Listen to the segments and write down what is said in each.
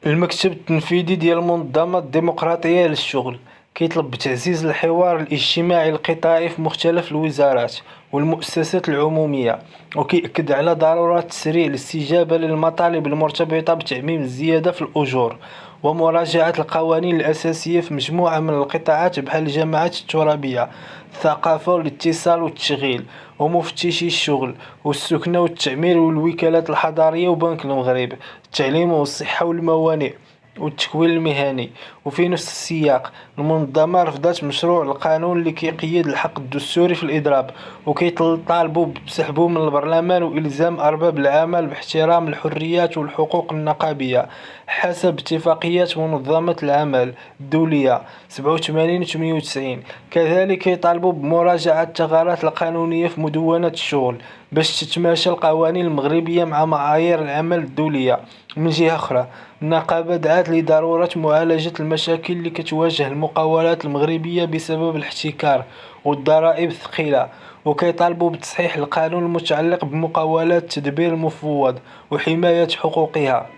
المكتب التنفيذي ديال المنظمة الديمقراطية للشغل كيطلب بتعزيز الحوار الاجتماعي القطاعي في مختلف الوزارات والمؤسسات العمومية، وكيأكد على ضرورة تسريع الاستجابة للمطالب المرتبطة بتعميم الزيادة في الأجور ومراجعة القوانين الأساسية في مجموعة من القطاعات بحال الجماعات الترابية، الثقافة والاتصال والتشغيل ومفتشي الشغل والسكنة والتعمير والوكالات الحضرية وبنك المغرب، التعليم والصحة والموانئ والتكوين المهني. وفي نفس السياق المنظمة رفضت مشروع القانون اللي كيقيد الحق الدستوري في الإضراب، وكيطالبوا بسحبه من البرلمان وإلزام أرباب العمل باحترام الحريات والحقوق النقابية حسب اتفاقيات منظمة العمل الدولية 87 و 98. كذلك يطالبوا بمراجعة الثغرات القانونية في مدونة الشغل باش تتماشى القوانين المغربية مع معايير العمل الدولية. من جهة أخرى النقابة دعت لضرورة معالجة المشاكل اللي كتواجه المقاولات المغربية بسبب الاحتكار والضرائب الثقيلة، وكيطالبوا بتصحيح القانون المتعلق بمقاولات التدبير المفوض وحماية حقوقها،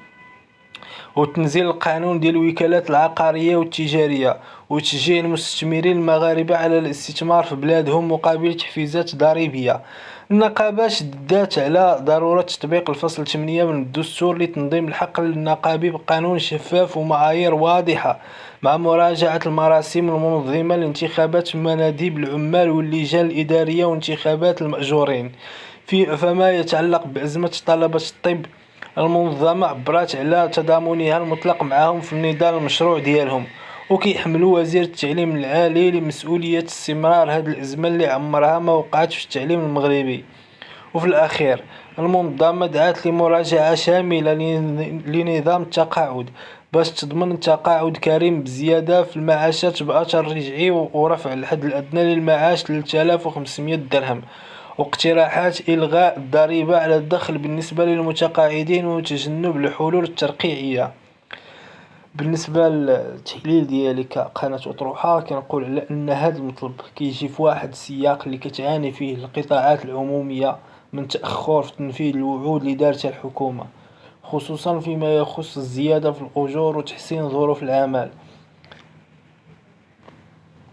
وتنزيل القانون ديال الوكالات العقارية والتجارية، وتشجيع المستثمرين المغاربة على الاستثمار في بلادهم مقابل تحفيزات ضريبية. النقابة شدات على ضرورة تطبيق الفصل 8 من الدستور لتنظيم الحق النقابي بقانون شفاف ومعايير واضحة، مع مراجعة المراسم المنظمة لانتخابات مناديب العمال واللجان الإدارية وانتخابات المأجورين. فيما يتعلق بأزمة طلبة الطب، المنظمة عبرات على تضامنها المطلق معهم في النضال المشروع ديالهم، وكيحملوا وزير التعليم العالي لمسؤولية استمرار هذه الأزمة اللي عمرها ما وقعت في التعليم المغربي. وفي الأخير المنظمة دعت لمراجعة شاملة لنظام التقاعد باش تضمن تقاعد كريم بزيادة في المعاشات بأثر رجعي ورفع الحد الأدنى للمعاش 3500 درهم، واقتراحات إلغاء الضريبة على الدخل بالنسبة للمتقاعدين وتجنب الحلول الترقيعية. بالنسبة للتحليل ديالي كقناة أطروحة كنقول على أن هذا المطلب كيجي في واحد السياق اللي كتعاني فيه القطاعات العمومية من تأخر في تنفيذ الوعود اللي دارتها الحكومة، خصوصا فيما يخص الزيادة في الأجور وتحسين ظروف العمل.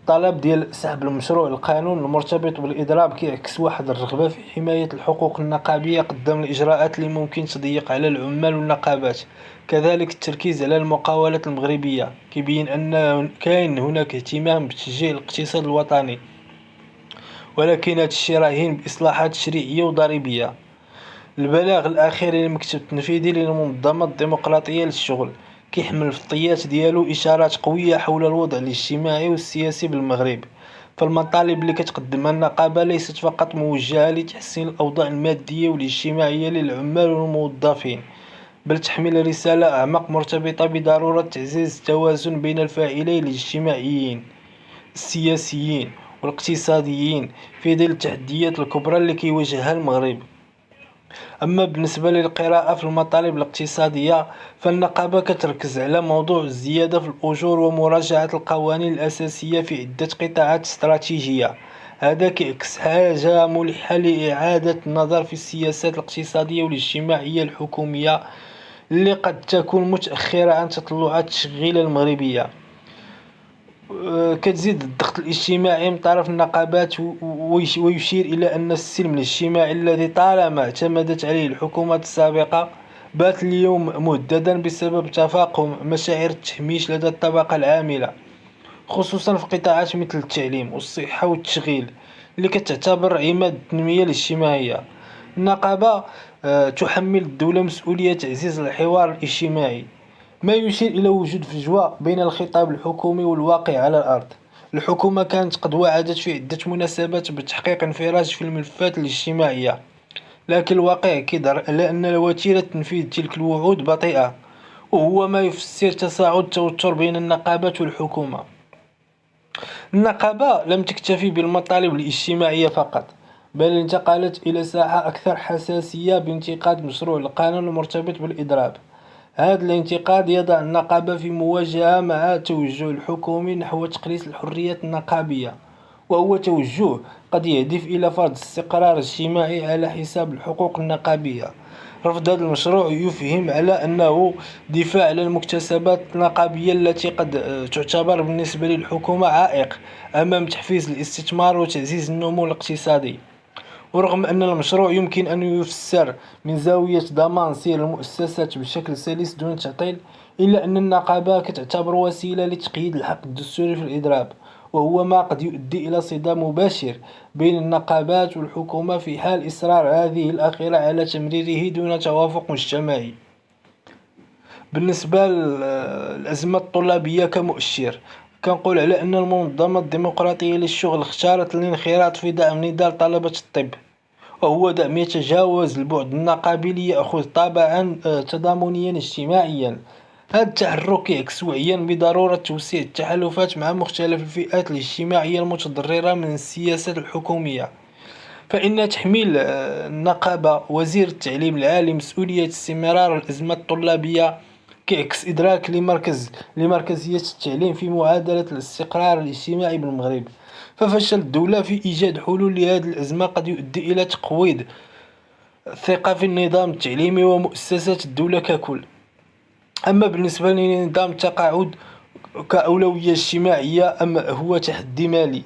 الطلب ديال سحب المشروع القانون المرتبط بالإضراب كيعكس واحد الرغبة في حماية الحقوق النقابية قدام الإجراءات اللي ممكن تضيق على العمال والنقابات. كذلك التركيز على المقاولات المغربية كيبين أن كاين هناك اهتمام بتشجيع الاقتصاد الوطني، ولكن هذا الشيء راهين بإصلاحات تشريعية وضريبية. البلاغ الأخير للمكتب التنفيذي للمنظمة الديمقراطية للشغل كيحمل في الطيات ديالو إشارات قوية حول الوضع الاجتماعي والسياسي بالمغرب، فالمطالب اللي كتقدمها النقابة ليست فقط موجهة لتحسين الأوضاع المادية والاجتماعية للعمال والموظفين، بل تحمل رسالة أعمق مرتبطة بضرورة تعزيز التوازن بين الفاعلين الاجتماعيين السياسيين والاقتصاديين في ظل التحديات الكبرى اللي كيواجهها المغرب. أما بالنسبة للقراءة في المطالب الاقتصادية فالنقابة كتركز على موضوع الزيادة في الأجور ومراجعة القوانين الأساسية في عدة قطاعات استراتيجية. هذا كيعكس حاجة ملحة لإعادة النظر في السياسات الاقتصادية والاجتماعية الحكومية اللي قد تكون متأخرة عن تطلعات التشغيلة المغربية. كتزيد الضغط الاجتماعي من طرف النقابات ويشير إلى أن السلم الاجتماعي الذي طالما اعتمدت عليه الحكومات السابقة بات اليوم مهددا بسبب تفاقم مشاعر التهميش لدى الطبقة العاملة، خصوصا في قطاعات مثل التعليم والصحة والتشغيل اللي كتعتبر عماد التنمية الاجتماعية. النقابة تحمل الدولة مسؤولية تعزيز الحوار الاجتماعي، ما يشير إلى وجود فجوة بين الخطاب الحكومي والواقع على الأرض. الحكومة كانت قد وعدت في عدة مناسبات بتحقيق انفراج في الملفات الاجتماعية، لكن الواقع كيظهر على أن وتيرة تنفيذ تلك الوعود بطيئة، وهو ما يفسر تصاعد التوتر بين النقابات والحكومة. النقابة لم تكتفي بالمطالب الاجتماعية فقط، بل انتقلت إلى ساحة أكثر حساسية بانتقاد مشروع القانون المرتبط بالإضراب. هذا الانتقاد يضع النقابة في مواجهة مع توجه الحكومي نحو تقليص الحريات النقابية، وهو توجه قد يهدف إلى فرض استقرار اجتماعي على حساب الحقوق النقابية. رفض هذا المشروع يفهم على أنه دفاع على المكتسبات النقابية التي قد تعتبر بالنسبة للحكومة عائق أمام تحفيز الاستثمار وتعزيز النمو الاقتصادي. ورغم أن المشروع يمكن أن يفسر من زاوية ضمان سير المؤسسات بشكل سلس دون تعطيل، إلا أن النقابة تعتبر وسيلة لتقييد الحق الدستوري في الإضراب، وهو ما قد يؤدي إلى صدام مباشر بين النقابات والحكومة في حال إصرار هذه الأخيرة على تمريره دون توافق مجتمعي. بالنسبة للأزمة الطلابية كمؤشر، كنقول على أن المنظمة الديمقراطية للشغل اختارت الانخراط في دعم نضال طلبة الطب، وهو دعم يتجاوز البعد النقابي ليأخذ طابعا تضامنيا اجتماعيا. هذا التحرك يعكس وعيا بضرورة توسيع التحالفات مع مختلف الفئات الاجتماعية المتضررة من السياسات الحكومية، فإن تحميل النقابة وزير التعليم العالي مسؤولية استمرار الأزمة الطلابية كيعكس إدراك لمركزية التعليم في معادلة الاستقرار الاجتماعي بالمغرب. ففشل الدولة في إيجاد حلول لهذه الأزمة قد يؤدي إلى تقويض الثقة في النظام التعليمي ومؤسسات الدولة ككل. أما بالنسبة لنظام التقاعد كأولوية اجتماعية أم هو تحدي مالي،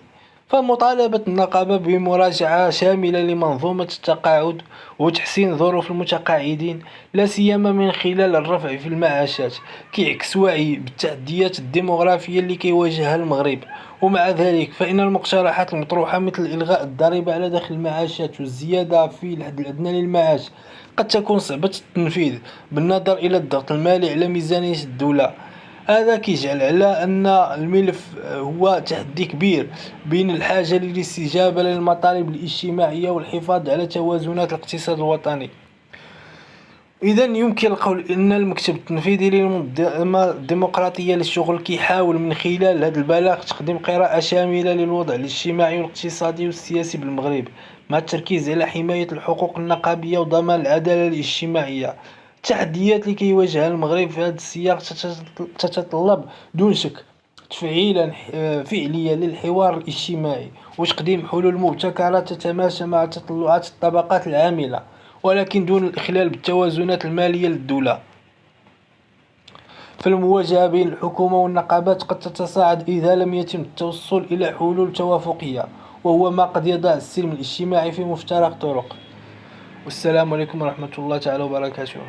فمطالبة النقابة بمراجعة شاملة لمنظومة التقاعد وتحسين ظروف المتقاعدين لا سيما من خلال الرفع في المعاشات كيعكس وعي بالتحديات الديمغرافية اللي كيواجهها المغرب. ومع ذلك فإن المقترحات المطروحة مثل إلغاء الضريبة على دخل المعاشات والزيادة في الحد الأدنى للمعاش قد تكون صعبة التنفيذ بالنظر إلى الضغط المالي على ميزانية الدولة. هذا كيجعل على أن الملف هو تحدي كبير بين الحاجة للاستجابة للمطالب الاجتماعية والحفاظ على توازنات الاقتصاد الوطني. إذا يمكن القول أن المكتب التنفيذي للمنظمة الديمقراطية للشغل كيحاول من خلال هذا البلاغ تقديم قراءة شاملة للوضع الاجتماعي والاقتصادي والسياسي بالمغرب، مع التركيز على حماية الحقوق النقابية وضمان العدالة الاجتماعية. التحديات اللي كيواجهها المغرب في هذا السياق تتطلب دون شك تفعيلا فعليا للحوار الاجتماعي وتقديم حلول مبتكرة تتماشى مع تطلعات الطبقات العاملة، ولكن دون الإخلال بالتوازنات المالية للدولة. فالمواجهة بين الحكومة والنقابات قد تتصاعد إذا لم يتم التوصل إلى حلول توافقية، وهو ما قد يضع السلم الاجتماعي في مفترق طرق. والسلام عليكم ورحمة الله تعالى وبركاته.